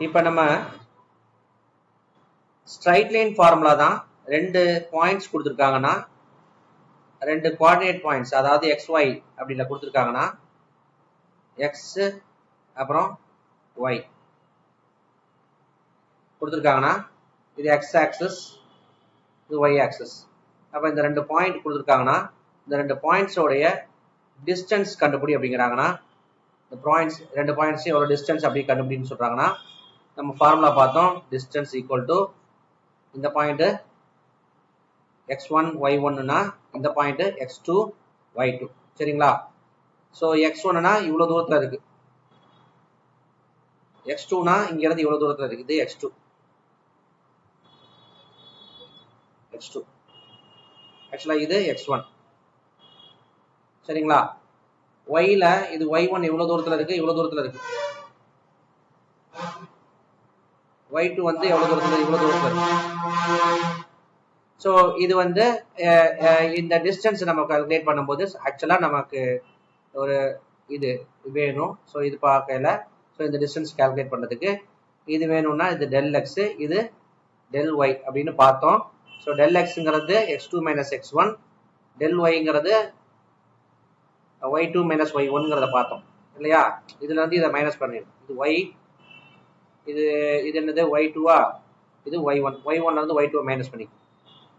இப்போ நம்ம straight line formula தான். ரெண்டு பாயிண்ட்ஸ் கொடுத்துருக்காங்கன்னா, ரெண்டு கோஆர்டினேட் பாயிண்ட்ஸ், அதாவது XY அப்படில கொடுத்துருக்காங்கன்னா, எக்ஸ் அப்புறம் ஒய் கொடுத்துருக்காங்கன்னா, இது எக்ஸ் ஆக்சிஸ், இது ஒய் ஆக்சிஸ். அப்போ இந்த ரெண்டு பாயிண்ட் கொடுத்துருக்காங்கன்னா, இந்த ரெண்டு பாயிண்ட்ஸோடைய டிஸ்டன்ஸ் கண்டுபிடி அப்படிங்கிறாங்கன்னா, இந்த பாயிண்ட்ஸ் ரெண்டு பாயிண்ட்ஸ் எவ்வளோ டிஸ்டன்ஸ் அப்படி கண்டுபிடின்னு சொல்றாங்கன்னா, நம்ம ஃபார்முலா பார்த்தோம். டிஸ்டன்ஸ் ஈக்குவல் டு இந்த பாயிண்ட் x1 y1னா இந்த பாயிண்ட் x2 y2. சரிங்களா? ஸோ x1னா இவ்வளோ தூரத்தில் இருக்கு, x2னா இங்க இருந்து இவ்வளோ தூரத்தில் இருக்கு, இது x2. ஆக்சுவலா இது x1. சரிங்களா? yல இது y1 எவ்வளவு தூரத்துல இருக்கு, இவ்வளவு தூரத்துல இருக்கு. y2 வந்து எவ்வளவு தூரத்துல, இவ்வளவு தூரத்துல இருக்கு. சோ இது வந்து இந்த டிஸ்டன்ஸ் நம்ம கால்குலேட் பண்ணும்போது ஆக்சுவலா நமக்கு ஒரு இது வேணும். ஸோ இது பார்க்கல. ஸோ இந்த டிஸ்டன்ஸ் கால்குலேட் பண்றதுக்கு இது வேணும்னா இது டெல் எக்ஸ், இது டெல் ஒய் அப்படின்னு பார்த்தோம். ஸோ டெல் எக்ஸ்ங்கிறது x2 மைனஸ் x1, டெல் ஒய்ங்கிறது y2 மைனஸ் y1ங்கிறத பார்த்தோம் இல்லையா? இதுல இருந்து இதை மைனஸ் பண்ணிடும். இது y, இது என்னது y2வா, இது y1. y1 வந்து y2 மைனஸ் பண்ணிக்கும்.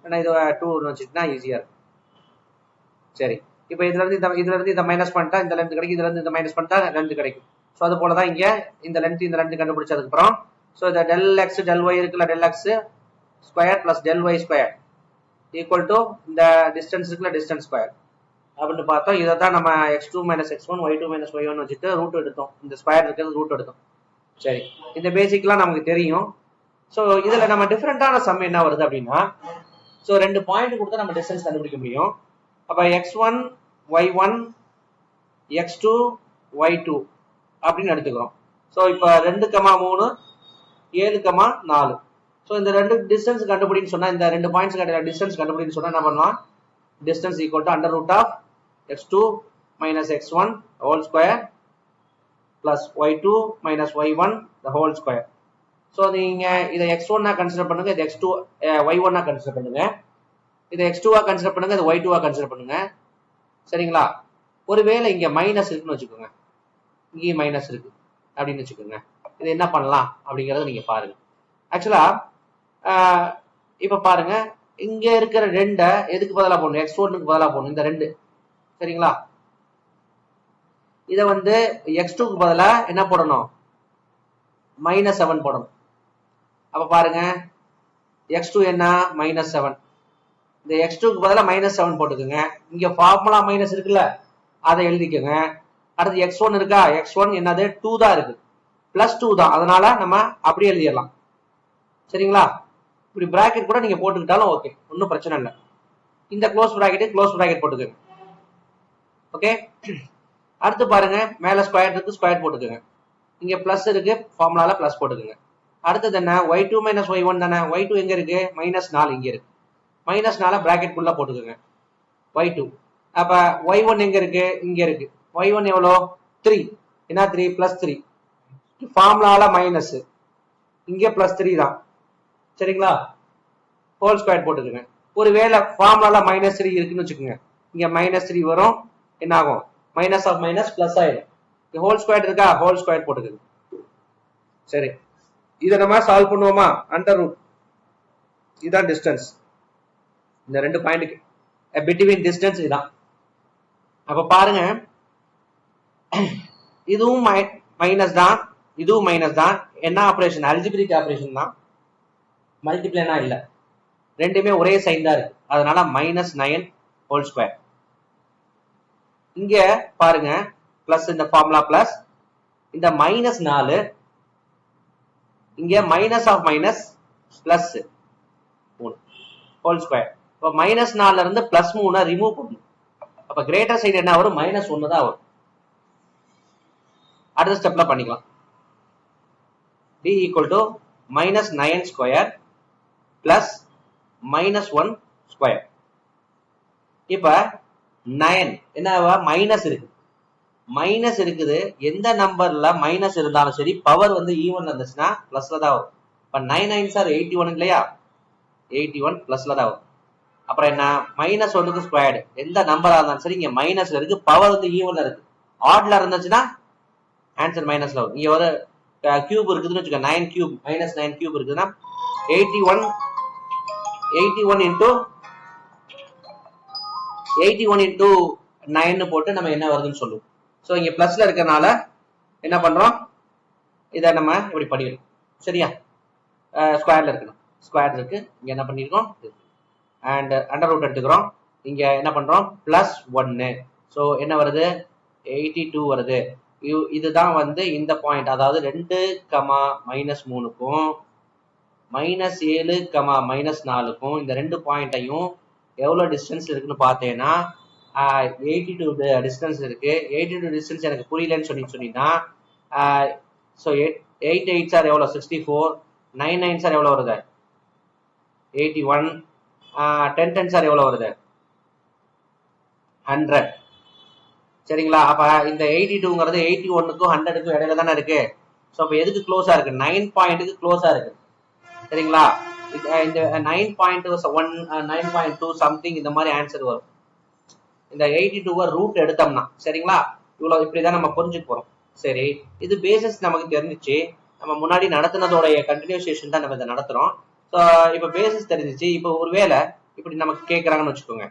ஏன்னா இது 2 வச்சுக்கிட்டா ஈஸியா இருக்கும். சரி, இப்போ இதுல இருந்து இதை மைனஸ் பண்ணிட்டா இந்த லென்த் கிடைக்கும், இதுல இருந்து இதை மைனஸ் பண்ணிட்டா லென்த் கிடைக்கும். ஸோ அது போலதான் இங்க இந்த லென்த் கண்டுபிடிச்சதுக்கு அப்புறம் ஸோ இந்த டெல் எக்ஸ் டெல் ஒய் இருக்குல்ல, del X square plus del Y square equal to இந்த டிஸ்டன்ஸ் இருக்குல்ல, டிஸ்டன்ஸ் ஸ்கொயர் அப்படின்னு பார்த்தோம். இதை தான் நம்ம x2 minus x1 y2 minus y1 வச்சுட்டு ரூட் எடுத்தோம். இந்த ஸ்கொயர் இருக்கிறது ரூட் எடுத்தோம். சரி, இந்த பேசிக்லாம் நமக்கு தெரியும். ஸோ இதுல நம்ம டிஃபரெண்டான சம் என்ன வருது அப்படின்னா, ஸோ ரெண்டு பாயிண்ட் கொடுத்தா நம்ம டிஸ்டன்ஸ் கண்டுபிடிக்க முடியும். அப்ப x1 y1 x2 y2 அப்படின்னு எடுத்துக்கிறோம். ஸோ இப்போ 2,3 7,4. ஸோ இந்த ரெண்டு டிஸ்டன்ஸ் கண்டுபிடின்னு சொன்னா, இந்த ரெண்டு பாயிண்ட்ஸ் டிஸ்டன்ஸ் கண்டுபிடின்னு சொன்னா என்ன பண்ணலாம், distance equal to under root of x2 minus x1 whole square plus y2 minus y1 the whole square. So நீங்க இதை x1 கன்சிடர் பண்ணுங்க, இது x2 y1 கன்சிடர் பண்ணுங்க, இதை x2 கன்சிடர் பண்ணுங்க, இது y2 கன்சிடர் பண்ணுங்க. சரிங்களா? ஒருவேளை இங்க மைனஸ் இருக்குன்னு வச்சுக்கோங்க, இங்கே மைனஸ் இருக்கு அப்படின்னு வச்சுக்கோங்க. இது என்ன பண்ணலாம் அப்படிங்கறத நீங்க பாருங்க. ஆக்சுவலா இப்ப பாருங்க, இங்க இருக்கிற ரெண்டை எதுக்கு பதிலா போடணும், x1க்கு பதிலா போடணும், இந்த ரெண்டு. சரிங்களா? இத வந்து x2க்கு பதிலா என்ன போடணும், -7 போடணும். அப்ப பாருங்க x2 என்ன -7, இந்த x2க்கு பதிலா -7 போட்டுக்குங்க. இங்க ஃபார்முலா மைனஸ் இருக்குல்ல, அதை எழுதிக்கோங்க. அடுத்து x1 இருக்கா, x1 என்னது 2 தான் இருக்கு, +2 தான், அதனால நம்ம அப்படியே எழுதிடலாம். சரிங்களா? இப்படி பிராக்கெட் கூட நீங்க போட்டுக்கிட்டாலும் ஓகே, ஒன்றும் பிரச்சனை இல்லை. இந்த க்ளோஸ் பிராக்கெட் போட்டுக்கோங்க. ஓகே, அடுத்து பாருங்க, மேல ஸ்கொயர் இருக்கு, ஸ்கொயர் போட்டுக்கோங்க. இங்க பிளஸ் இருக்கு, ஃபார்முலால பிளஸ் போட்டுக்கோங்க. அடுத்தது என்ன, y2 மைனஸ் y1 தானே, y2 எங்க இருக்கு, -4 இங்க இருக்கு, -4 பிராக்கெட் குள்ள போட்டுக்கோங்க y2. அப்ப y1 எங்க இருக்கு, இங்க இருக்கு. y1 எவ்வளோ 3, என்ன 3 +3, ஃபார்முலால மைனஸ், இங்க +3 தான். சரிங்களா? ஹோல் ஸ்கொயர் போட்டுக்கோங்க. ஒருவேளை ஃபார்முலால -3 இருக்குன்னு வச்சுக்கோங்க, இங்க -3 வரும், என்ன ஆகும், மைனஸ் ஆஃப் மைனஸ் பிளஸ் ஆயிடும். ஹோல் ஸ்கொயர் இருக்கா, ஹோல் ஸ்கொயர் போட்டுக்கோங்க. சரி, இதை நம்ம சால்வ் பண்ணுவோமா, அண்டர் ரூட், இதுதான் டிஸ்டன்ஸ் இந்த ரெண்டு பாயிண்ட்க்கு பிட்வீன் டிஸ்டன்ஸ் இதுதான். அப்ப பாருங்க, இதுவும் மைனஸ் தான், இதுவும் மைனஸ் தான். என்ன ஆபரேஷன், அல்ஜிபிரிக் ஆபரேஷன் தான், மல்டிப்ளைனா இல்ல, ரெண்டுமே ஒரே சைன் தான் இருக்கு, அதனால -9 ஹோல் ஸ்கொயர். இங்க பாருங்க பிளஸ், இந்த ஃபார்முலா பிளஸ், இந்த -4 இங்க minus of minus plus 3 whole square. இப்போ -4ல இருந்து +3 ரிமூவ் பண்ணணும். அப்ப கிரேட்டர் சைடு என்ன வரும், -1 தான் வரும். அடுத்த ஸ்டெப்ல பண்ணிக்கலாம். d equal to -9 square plus -1 square. இப்ப 9 என்ன மைனஸ் இருக்கு, மைனஸ் இருக்குது, எந்த நம்பர்ல மைனஸ் இருந்தாலும் சரி பவர் வந்து ஈவன்ல இருந்துச்சுன்னா பிளஸ்ல தான் வரும். இப்ப 9 9 சார் 81 இல்லையா, 81 பிளஸ்ல தான் வரும். அப்புறம் என்ன, மைனஸ் ஒன்னுக்கு ஸ்கொயர்டு, எந்த நம்பரா இருந்தாலும் சரி இங்க மைனஸ்ல இருக்கு, பவர் வந்து ஈவன்ல இருக்கு. ஆட்ல இருந்துச்சுன்னா ஆன்சர் மைனஸ்ல வரும். இங்க ஒரு கியூப் இருக்குதுன்னு வச்சுக்கோ, 9 கியூப் மைனஸ் 9 கியூப் இருக்குதுன்னா 81 இன்டூ 9 போட்டு நம்ம என்ன வருதுன்னு சொல்லுவோம். ஸோ இங்க பிளஸ்ல இருக்கறனால என்ன பண்றோம், இதை நம்ம இப்படி படிக்கிறோம். சரியா, ஸ்கொயர்ல இருக்கணும், ஸ்கொயர் இருக்கு, இங்க என்ன பண்ணிருக்கோம் அண்ட் அண்டர் ரூட் எடுத்துக்கிறோம். இங்க என்ன பண்றோம் பிளஸ் 1. ஸோ என்ன வருது 82 வருது. இதுதான் வந்து இந்த பாயிண்ட், அதாவது 2, -3க்கும் -7, -4க்கும் இந்த 2 பாயிண்டையும் எவ்வளவு டிஸ்டன்ஸ் இருக்குன்னு பார்த்தேன்னா 82 டிஸ்டன்ஸ் இருக்கு. 82 டிஸ்டன்ஸ் எனக்கு புரியலன்னு சொன்னீங்கன்னா ஸோ 8 8 சார் எவ்வளோ 64, 9 9 சார் எவ்வளோ வருது 81, 10 10 சார் எவ்வளோ வருது 100. சரிங்களா, அப்ப இந்த 82ங்கிறது 81க்கும் 100க்கும் இடையில தானே இருக்கு. ஸோ அப்போ எதுக்கு க்ளோஸா இருக்கு, 9 பாயிண்ட்டுக்கு க்ளோஸா இருக்கு. சரிங்களா, இந்த 9.1 9.2 சம்திங் இந்த மாதிரி ஆன்சர் வரும். இந்த 82 ரூட் எடுத்தோம்னா. சரிங்களா, இவ்வளவு இப்படிதான் நம்ம புரிஞ்சுக்க போறோம். சரி, இது பேசிஸ் நமக்கு தெரிஞ்சிச்சு, நம்ம முன்னாடி நடத்தினதோடைய கண்டினியூஷன் தான் நம்ம இதை நடத்துறோம். ஸோ இப்ப பேசிஸ் தெரிஞ்சிச்சு. இப்போ ஒருவேளை இப்படி நமக்கு கேட்கறாங்கன்னு வச்சுக்கோங்க.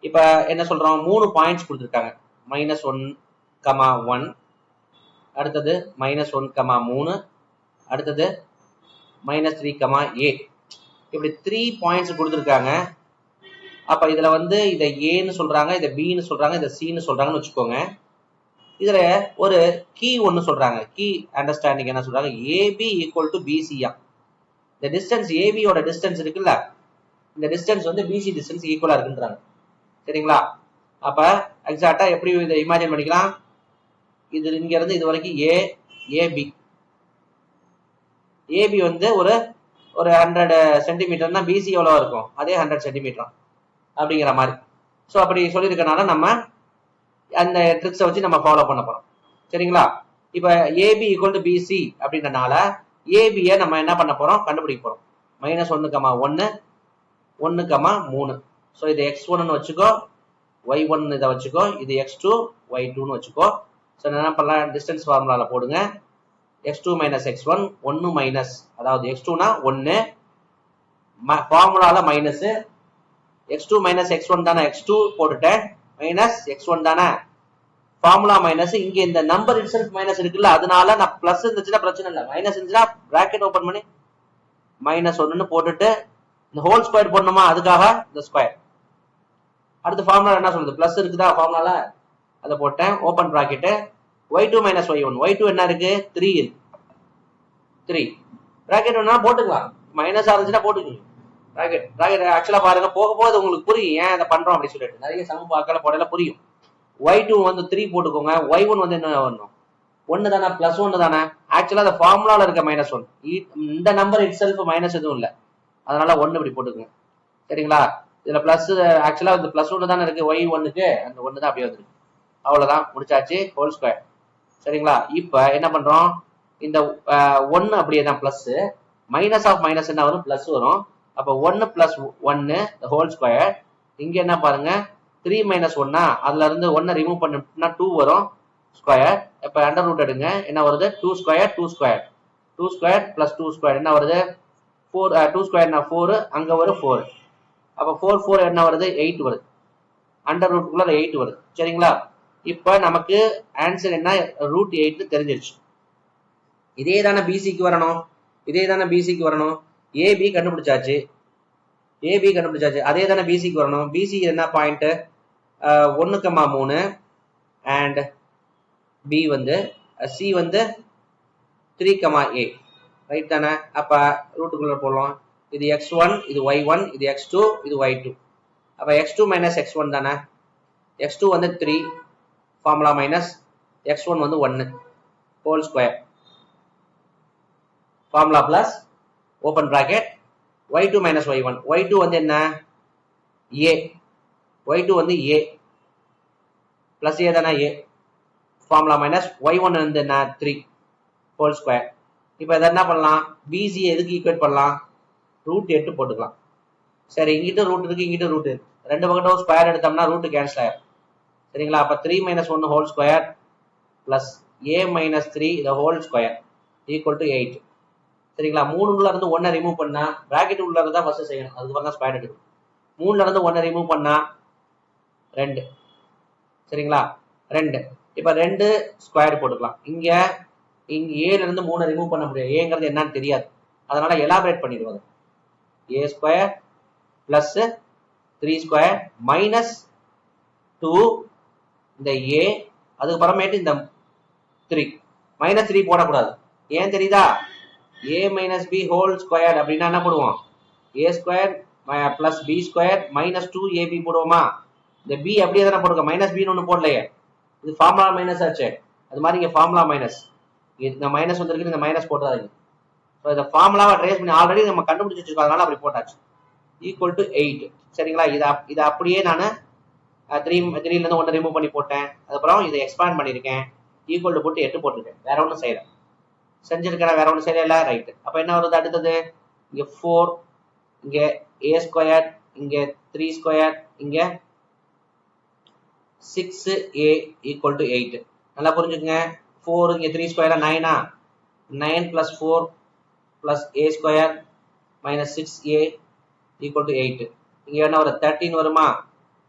இப்ப என்ன சொல்றோம், 3 பாயிண்ட்ஸ் கொடுத்துருக்காங்க, -1, 1, அடுத்தது -1, 3, அடுத்தது -3, 8. இப்படி 3 பாயிண்ட்ஸ் கொடுத்துருக்காங்க. அப்ப இதுல வந்து இதை ஏன்னு சொல்றாங்க, இதை பின்னு சொல்றாங்க, இதை சின்னு சொல்றாங்கன்னு வச்சுக்கோங்க. இதுல ஒரு கீ ஒன்னு சொல்றாங்க, கீ அண்டர்ஸ்டாண்டிங் என்ன சொல்றாங்க, ஏபி ஈக்குவல் டு பிசியா. இந்த டிஸ்டன்ஸ் ஏபியோட டிஸ்டன்ஸ் இருக்குல்ல, இந்த டிஸ்டன்ஸ் வந்து பிசி டிஸ்டன்ஸ் ஈக்குவலா இருக்குன்றாங்க. சரிங்களா, அப்ப எக்ஸாக்டா எப்படி இதை இமேஜின் பண்ணிக்கலாம், இது இங்க இருந்து இது வரைக்கும் ஏபி ஏபி வந்து ஒரு 100 சென்டிமீட்டர்னா பிசி எவ்வளவு இருக்கும், அதே 100 சென்டிமீட்டர் அப்படிங்கிற மாதிரி. ஸோ அப்படி சொல்லியிருக்கனால நம்ம அந்த ட்ரிக்ஸை வச்சு நம்ம ஃபாலோ பண்ண போறோம். சரிங்களா, இப்ப ஏபி ஈக்குவல் டு பிசி அப்படின்றனால ஏபியை நம்ம என்ன பண்ண போறோம், கண்டுபிடிக்க போறோம். -1, 1, 1, 3. ஸோ இது x1 வச்சுக்கோ, y1 இதை வச்சுக்கோ, இது x2 y2ன்னு வச்சுக்கோ. ஸோ என்ன பண்ணலாம், டிஸ்டன்ஸ் ஃபார்முலால போடுங்க, x2 - x1, 1 மைனஸ், அதாவது x2னா 1, ஃபார்முலால மைனஸ், x2 - x1 தானே, x2 போட்டுட்டேன், மைனஸ் x1 தானே, ஃபார்முலா மைனஸ். இங்க இந்த நம்பர் இட்செல்ஃப் மைனஸ் இருக்குல்ல, அதனால நான் பிளஸ் இருந்துச்சுன்னா பிரச்சனை இல்லை, மைனஸ் இருந்துச்சுன்னா பிராக்கெட் ஓபன் பண்ணி -1ன்னு போட்டுட்டு இந்த ஹோல் ஸ்கொயர் போடணுமா, அதுக்காக இந்த ஸ்கொயர். அடுத்த ஃபார்முலா என்ன சொல்லுது, பிளஸ் இருக்குதா ஃபார்முலால, அதை போட்டேன், open bracket. y2 - y1, y2 என்ன இருக்கு 3 இருக்கு, 3 பிராக்கெட் வேணா போட்டுக்கலாம், மைனஸ் இருந்துச்சுன்னா போட்டுக்கோங்க பிராக்கெட். பிராக்கெட் ஆக்சுவலா பாருங்க, போக போது உங்களுக்கு புரியும் ஏன் இதை பண்றோம் அப்படின்னு சொல்லிட்டு, நிறைய சம பார்க்கல போடல புரியும். y2 வந்து 3 போட்டுக்கோங்க, y1 வந்து என்ன வரணும் 1 தானே, பிளஸ் 1 தானே. ஆக்சுவலா அந்த ஃபார்முலால இருக்க -1, இந்த நம்பர் இட் செல்ஃப் மைனஸ் எதுவும் இல்லை, அதனால 1 இப்படி போட்டுக்கோங்க. சரிங்களா, இதுல பிளஸ், ஆக்சுவலா இந்த +1 தானே இருக்கு y1க்கு, அந்த 1 தான் அப்படியே வந்துருக்கு. அவ்வளவுதான், முடிச்சாச்சு, ஹோல் ஸ்கொயர். சரிங்களா, இப்ப என்ன பண்றோம், இந்த 1 அப்படியே தான் பிளஸ், மைனஸ் ஆஃப் மைனஸ் என்ன வரும், பிளஸ் வரும். அப்ப 1 + 1 ஹோல் ஸ்கொயர். இங்க என்ன பாருங்க, 3 - 1, அதுல இருந்து 1 ரிமூவ் பண்ணா 2 வரும் ஸ்கொயர். இப்ப அண்டர் ரூட் எடுங்க, என்ன வருது 2 square 2 square 2 square plus 2 square என்ன வருது 4, 2 ஸ்கொயர்னா 4, அங்க வரும் 4. அப்ப 4 4 என்ன வருது 8 வருது, அண்டர் ரூட்குள்ள 8 வருது. சரிங்களா, இப்ப நமக்கு ஆன்சர் என்ன, √8 தெரிஞ்சிருச்சு. இதே தானே பிசிக்கு வரணும், இதே தானே பிசிக்கு வரணும். ஏபி கண்டுபிடிச்சாச்சு, ஏபி கண்டுபிடிச்சாச்சு, அதே தானே பிசிக்கு வரணும். பிசி என்ன பாயிண்ட் 1, 3 அண்ட் பி வந்து சி வந்து 3, 8 ரைட் தானே. அப்ப ரூட்டுக்குள்ள போடலாம், இது x1, இது y1, இது x2, இது y2. அப்ப x2 - x1 தானே, x2 வந்து 3, ஃபார்முலா மைனஸ், x1 வந்து 1 whole square, formula plus, open bracket, y2 - y1, y2 வந்து என்ன a, y2 வந்து a பிளஸ் ஏ தானே ஏ ஃபார்முலா மைனஸ் y1 வந்து என்ன 3 ஹோல் ஸ்கொயர். இப்போ இதை என்ன பண்ணலாம், பிசி எதுக்கு ஈக்குவேட் பண்ணலாம், √8 போட்டுக்கலாம். சரி, இங்கிட்ட ரூட் இருக்கு, இங்கிட்ட ரூட் இருக்கு, ரெண்டு பக்கட்டும் ஸ்கொயர் எடுத்தோம்னா ரூட் கேன்சல் ஆயிரும். சரிங்களா, அப்ப 3 - 1 whole square plus a - 3 the whole square equal to 8. சரிங்களா, 3 இருந்து 1 ரிமூவ் பண்ணா பிராக்கெட் உள்ள இருந்தா ஃபர்ஸ்ட் செய்யணும், அதுக்கு தான் ஸ்கொயர் எடுக்கணும். 3 இருந்து 1 ரிமூவ் பண்ணா 2. சரிங்களா, 2. இப்ப 2 ஸ்கொயர் போட்டுக்கலாம். இங்க 7 இருந்து 3 ரிமூவ் பண்ண முடியாது, ஏங்கிறது என்னன்னு தெரியாது, அதனால எலாபரேட் பண்ணிடுவாங்க. a square plus 3 square minus 2 இந்த a, அதுக்கப்புறமேட்டு இந்த 3 -3 போடக்கூடாது. ஏன் தெரியுதா, a - b ஹோல் ஸ்கொயர் அப்படின்னா என்ன போடுவோம், a square plus b square minus 2ab போடுவோமா. இந்த b அப்படியே தானே போடுங்க, -b ஒன்று போடலையே, இது ஃபார்முலா மைனஸ் ஆச்சு. அது மாதிரி இங்க ஃபார்முலா மைனஸ், இந்த மைனஸ் வந்திருக்கு, இந்த மைனஸ் போட்டுறாங்க. ஸோ இந்த ஃபார்முலாவை ட்ரேஸ் பண்ணி ஆல்ரெடி நம்ம கண்டுபிடிச்சு வச்சிருக்கோம், அதனால அப்படி போட்டாச்சு. Equal to 8. சரிங்களா, இதை அப்படியே நான் 3 இருந்து 1 ரிமூவ் பண்ணி போட்டேன், அதுக்கப்புறம் இதை எக்ஸ்பேண்ட் பண்ணியிருக்கேன், ஈக்குவல் டு போட்டு 8 போட்டிருக்கேன். வேற ஒன்றும் செய்யறேன், செஞ்சிருக்கேன், வேற ஒன்றும் செய்யல. ரைட், அப்ப என்ன வருது அடுத்தது, இங்க 4, இங்க a ஸ்கொயர், இங்க 3 ஸ்கொயர், இங்க 6a ஈக்குவல் டு 8. நல்லா புரிஞ்சுக்கங்க, 4 இங்க 3 square 9, 9 plus 4 plus a square minus 6a equal to 8. இங்க என்ன வரும், 13 வருமா.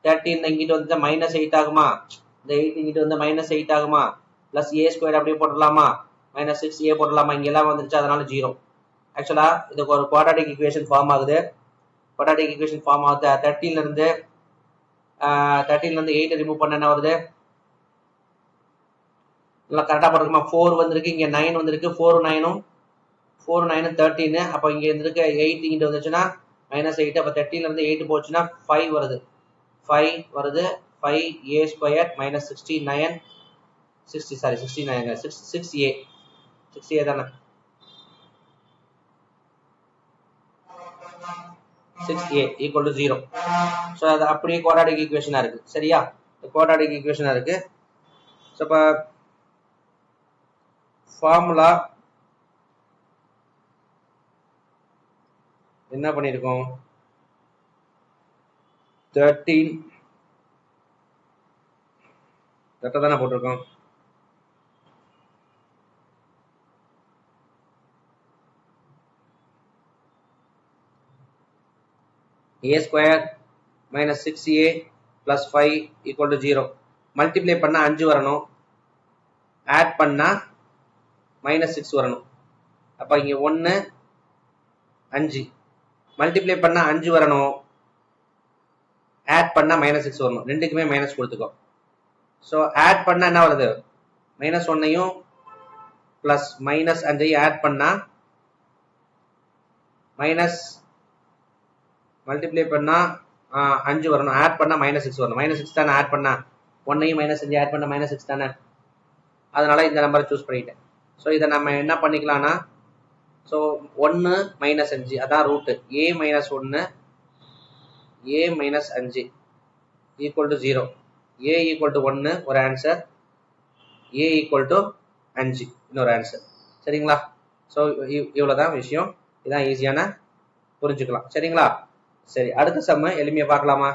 13 இங்கிட்ட வந்து -8 ஆகுமா, இந்த 8 இங்கிட்ட வந்து -8 ஆகுமா, பிளஸ் a ஸ்கொயர் அப்படியே போட்டுடலாமா, மைனஸ் 6a போடலாமா, இங்க எல்லாம் வந்துருச்சு, அதனால 0. ஆக்சுவலா இதுக்கு ஒரு குவாட்ராட்டிக் ஈக்குவேஷன் ஃபார்ம் ஆகுது. குவாட்ராட்டிக் ஈக்குவேஷன் ஃபார்ம் ஆகுது. 13ல இருந்து 8 ரிமூவ் பண்ண என்ன வருது, நல்லா கரெக்டா போட்டுருக்குமா. 4 வந்திருக்கு, இங்க 9 வந்திருக்கு, 4 9 13. அப்ப இங்க இருந்திருக்கு 8 இங்கிட்ட வந்துச்சுன்னா -8. அப்ப 13ல இருந்து 8 போச்சுன்னா 5 வருது, 5a ஸ்கொயர் மைனஸ் 69 6a தானே, 6a ஈக்குவல் டு 0. ஸோ அது அப்படியே குவாட்ராட்டிக் ஈக்குவேஷனா இருக்கு. சரியா, குவாட்ராட்டிக் ஈக்குவேஷனா இருக்கு. ஸோ இப்போ ஃபார்முலா என்ன பண்ணிருக்கோம், 13 கரெக்டா தானே போட்டிருக்கோம். a square minus 6a plus 5 equal to 0. Multiply பண்ணா 5 வரணும், ஆட் பண்ணா -6 வரணும். அப்ப இங்க 1 5, மல்டிப்ளை பண்ணா 5 வரணும், ஆட் பண்ணா -6 வரணும். ரெண்டுக்குமே மைனஸ் கொடுத்துக்கோ. ஸோ ஆட் பண்ணா என்ன வருது, -1ஐயும் பிளஸ் -5ஐயும் ஆட் பண்ணா மைனஸ், மல்டிப்ளை பண்ணா 5 வரணும், ஆட் பண்ணா -6 வரணும். -6 தானே ஆட் பண்ணா, 1ஐயும் -5 ஆட் பண்ணா -6 தானே, அதனால இந்த நம்பரை சூஸ் பண்ணிட்டேன். ஸோ இதை நம்ம என்ன பண்ணிக்கலாம்னா, ஸோ 1 -5 அதான் root, a - 1 a - 5 equal to 0. a equal to 1 ஒரு ஆன்சர், a ஈக்குவல் டு 5 இன்னொரு ஆன்சர். சரிங்களா, ஸோ இவ்வளோதான் விஷயம், இதான் ஈஸியான புரிஞ்சுக்கலாம். சரிங்களா, சரி அடுத்த சம்ம எளிமையா பார்க்கலாமா.